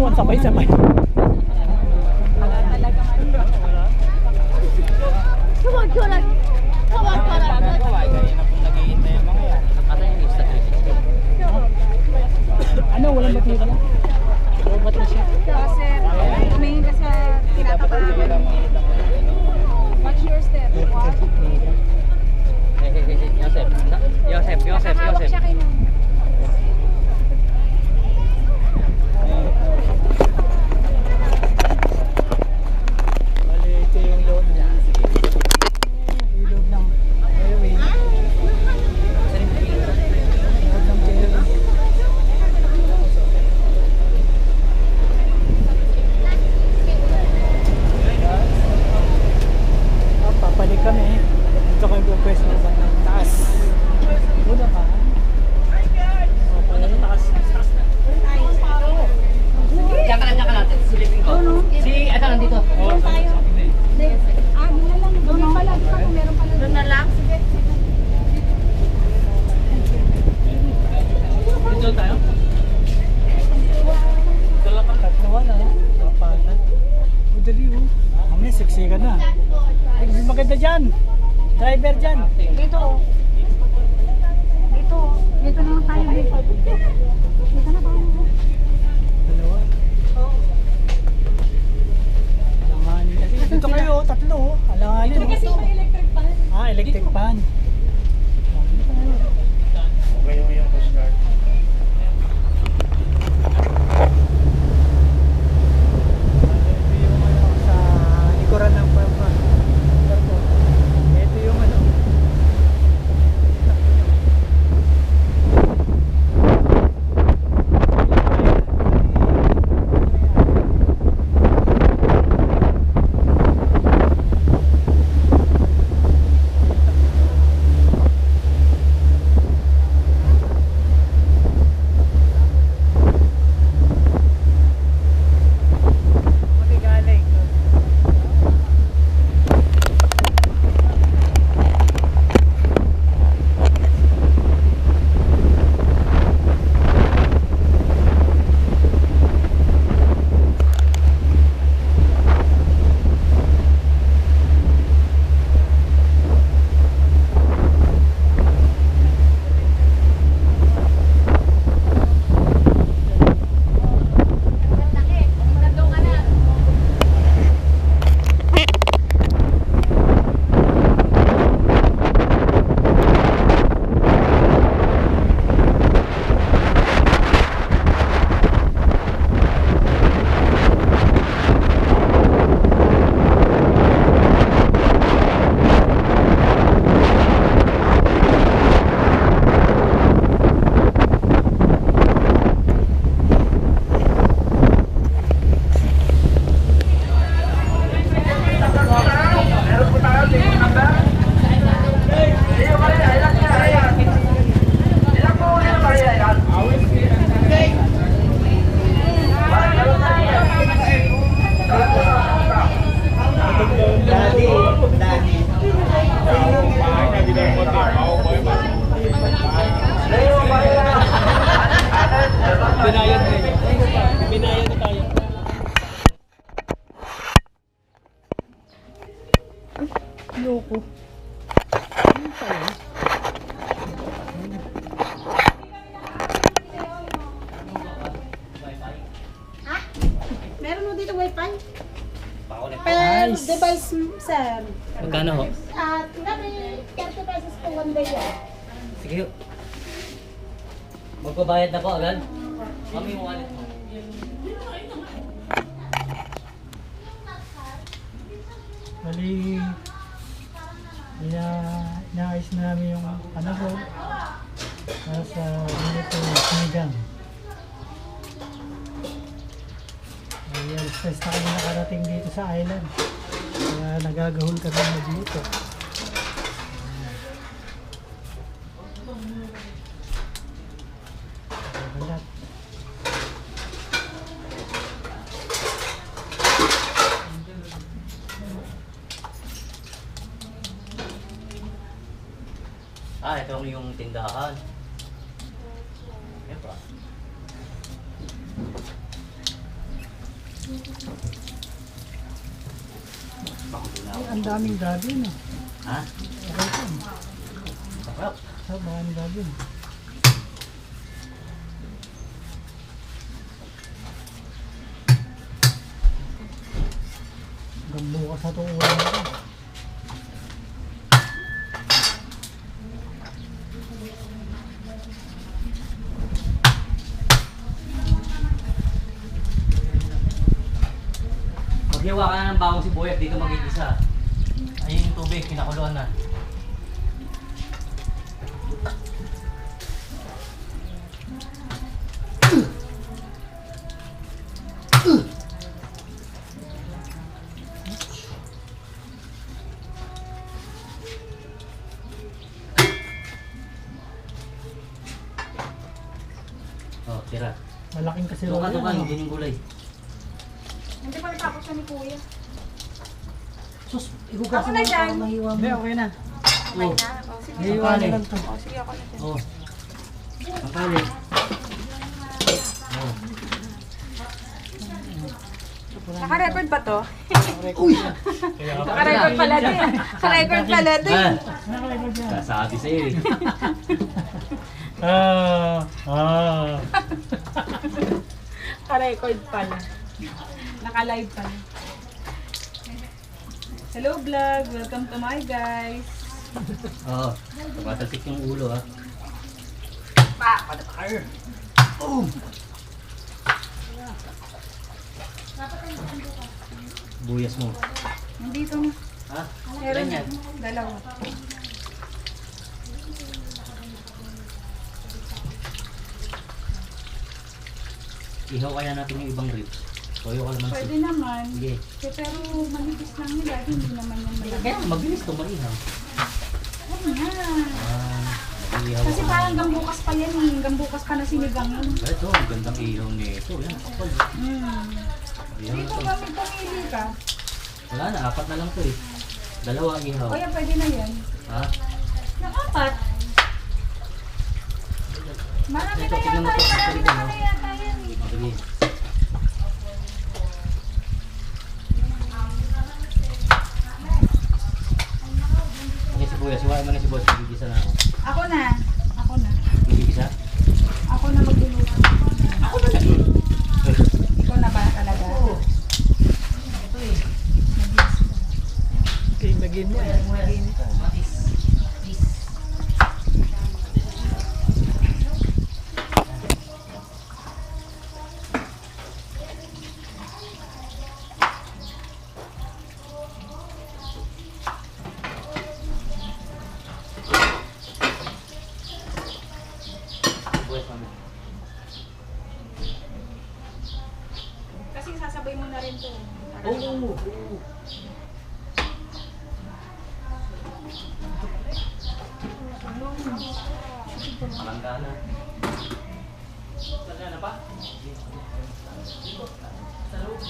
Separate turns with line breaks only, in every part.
naman sabay-sabay.
Tawag ko lang. Tawag ko lang.
Naghihintay yung mga yan. Ata yung isa 360.
Ano, walang battery? Ba't na siya?
Kasi tumingin ka sa tinatapakan. Watch your step.
Yosef.
Nakahawak siya kay Ma'am.
Bali, ito yung load niya. Ilog ng airway. Load ng airway. Papalig kami. Dito kami pupwesto ng bandang taas. Una pa. Okay. Taas.
Diyan ka lang. Silipin ko. Si, ito nandito.
Doon tayo. Doon na lang. Doon pala. Meron pala. Doon na lang. Sige.
Dito tayo?
Tatlawan na. Kapatan. Udali oh. Mami, sexy ka na. Ay, maganda dyan. Driver dyan.
Dito. Dito. Dito naman tayo. Dito na tayo.
Dalawa. Naman. Dito kayo, tatlo. Alanganin.
Kasi may electric pan.
Ah, electric fan.
Okay yung Coast Guard.
Ito yung ano, sa likuran ng airport. Ito yung ano. Magigaling. Binayad na yun. Binayad na tayo. Loko. Ano pa yun?
Meron mo dito wifi?
Pakulit.
Per
Nice.
device, sir.
Magkano ho?
At kami 30 pesos po one day yan.
Sige. Magbabayad na po agad? Kami yung wallet mo.
Bali, inaayos na namin yung ano ko para sa military sinigang. Ay, stress na kami nakarating dito sa island. Kaya nagagahol kami magluto. Balat.
Ito yung tindahan. Yan pa. Pakulo na
Ay,
ako.
ang daming gabi no.
Ha?
Okay po.
Sarap.
Maraming gabi. Hanggang bukas na itong ulan na ito.
Maghiwa ka na ng bawang sibuyas dito magigisa. Ayun yung tubig, kinakuluan na. Oh, tira.
Malaking kasirola
Tuka-tuka,
yan.
hindi yung gulay.
Hindi pa natapos siya ni Kuya.
Sus,
Ako
ihugasan
na
mo
dyan.
para mahiwa mo.
Hindi, okay na.
Okay na. O, sige.
Iiwan na lang ito.
O, sige ako na dyan.
Oh. Ang kalit. Oh.
Naka-record ba to?
Uy!
Naka-record pala din. Naka-record pala din.
Ah,
Nakarecord yan.
kasabi sa'yo eh.
Naka-record pala. Naka-live pala. Hello vlog! Welcome to my guys!
Oo. Tapatalsik yung ulo ha.
Pa!
Boom! Buyas mo.
Nandito na.
Ha?
Meron
Ganyan.
dalawa.
Ihaw kaya natin yung ibang ribs. Toyo ka naman
Pwede naman.
Sige.
Pero manipis lang nila. Hindi naman yung malaki.
Kaya mabilis to maihaw.
Oo nga.
Mag-ihaw
Kasi
ka.
parang hanggang bukas pa yan eh. Hanggang bukas pa na sinigang yun.
Ito, ang gandang ihaw nito. Yan, kapal. Ihaw na
Dito
to.
kami pumili ka.
Wala na, apat na lang to eh. Dalawa ang ihaw.
O yan, pwede na yan.
Ha?
Nakapat. Marami
Ito,
na
tignan mo
yata.
to.
Marami
Tignan
na
mo.
yata yan eh.
Sige. Ang sibuyas, huwain mo na sibuyas. Gigisa na ako.
Ako na. Ako na.
Gigisa?
Ako na magluluto.
Ako na lagi.
Ikaw na ba talaga?
Oo. Ito eh.
Okay, lagyan mo eh.
Matis. Matis. Sibuyas, mami.
Kasi sasabay mo na rin to.
Oo. Malangga na. Saan na pa? Sa loob.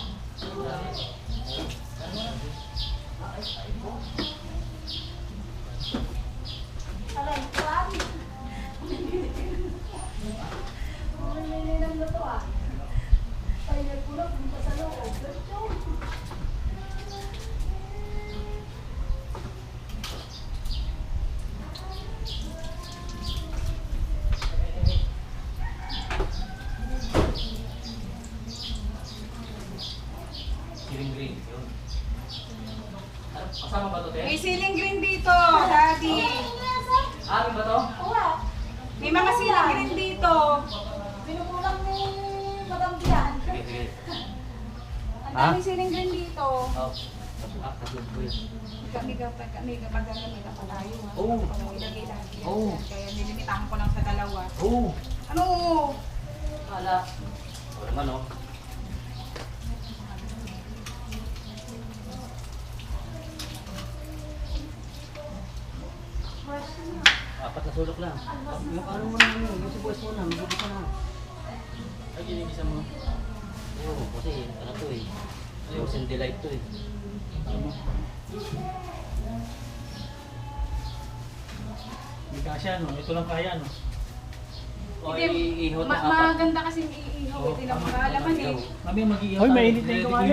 Green green. Yun. Kasama ba to,
May
te?
ceiling green dito, Daddy.
Amin ba to?
May mga ceiling green dito.
Pinukulang ni Madam Dian.
Sige, sige.
Ang
Ha?
daming ceiling green dito.
Oh. Tatlo po yun.
Kami kapag gagamit pa tayo. Ha?
Oo.
Kung ilagay lahat yan.
Oo.
Kaya nilimitahan ko lang sa dalawa.
Oo.
Ano?
Wala. O naman, oh. Apat na sulok lang. Yung ano mo na yun, yung sibuyas mo na, magigisa na. Ay, ginigisa mo. Oo, kasi ano to eh. Frozen delight to eh.
May kasya no. Ito lang kaya no.
O
Hindi,
iihot na apat.
maganda kasi iihaw. Hindi na magkalaman eh.
Kami mag-iihaw.
Hoy,
tayo.
mainit na yung kawali.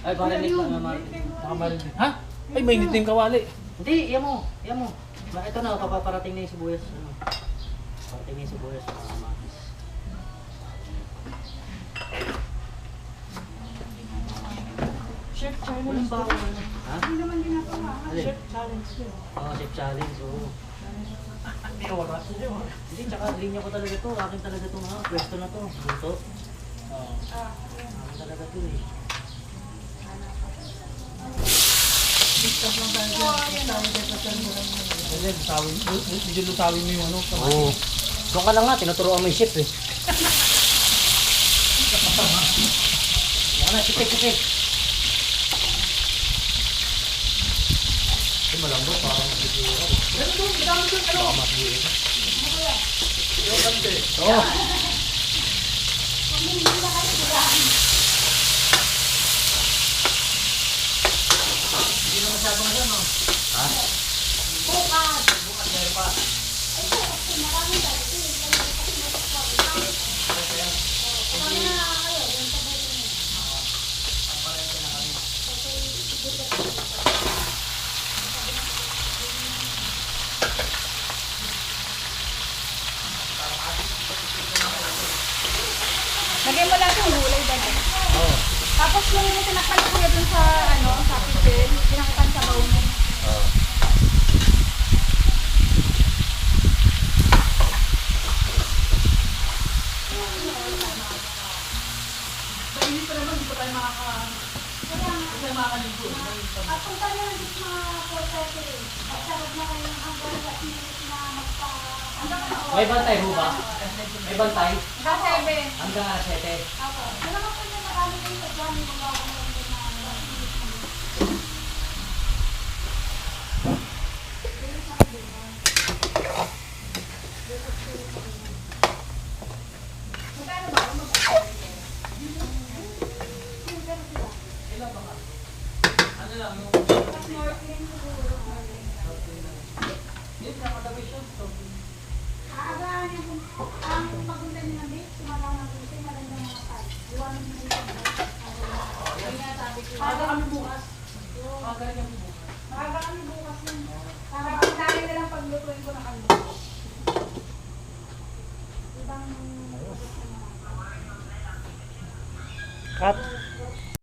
Ay, barinig lang na Martin.
Nakamarin. Ha? Ay, mainit na yung kawali.
Hindi, iyan mo. Iyan mo. Ito na, paparating na yung sibuyas. Ano? Parating na yung sibuyas. Matis.
Chef challenge.
Walang bawang ano. Ha?
Hindi naman ginagawa.
Alin?
Chef challenge din.
Oo, chef challenge. Oo.
Hindi wala.
Hindi, tsaka linya ko talaga to. Akin talaga to ha. Pwesto na to. Luto. Akin talaga to eh.
Kasi lutawin, medyo lutawin mo yung ano.
Oo. Doon ka na nga, tinuturoan mo yung chef eh. Yan na, sipit. Ito malambot, parang siguro. Baka matiyo. Oo. Hindi na masyadong ano. Ha?
Lagyan mo lang yung gulay dali.
Oo.
Tapos yung tinakpan ko na dun sa ano, sa pitil, tinakpan sa baon mo.
Oo.
At kung tayo lang dito mga 4:30, magsarap na kayo ng hanggang last minute na magpa...
May bantay ho ba? May bantay?
Kasi,
Hanggang alas 7.
Ako. Ano naman po yung marami kayo sa dyan, yung mga na last minute. Aagaan yung ang pagpunta niyo ng beach, sumalang ng beach, magandang mga pag. Iwanan niyo yung
Maaga kami bukas.
Maaga kami bukas yun.
Para pagkain na lang paglutuin ko na kami.
Ibang...
Cut.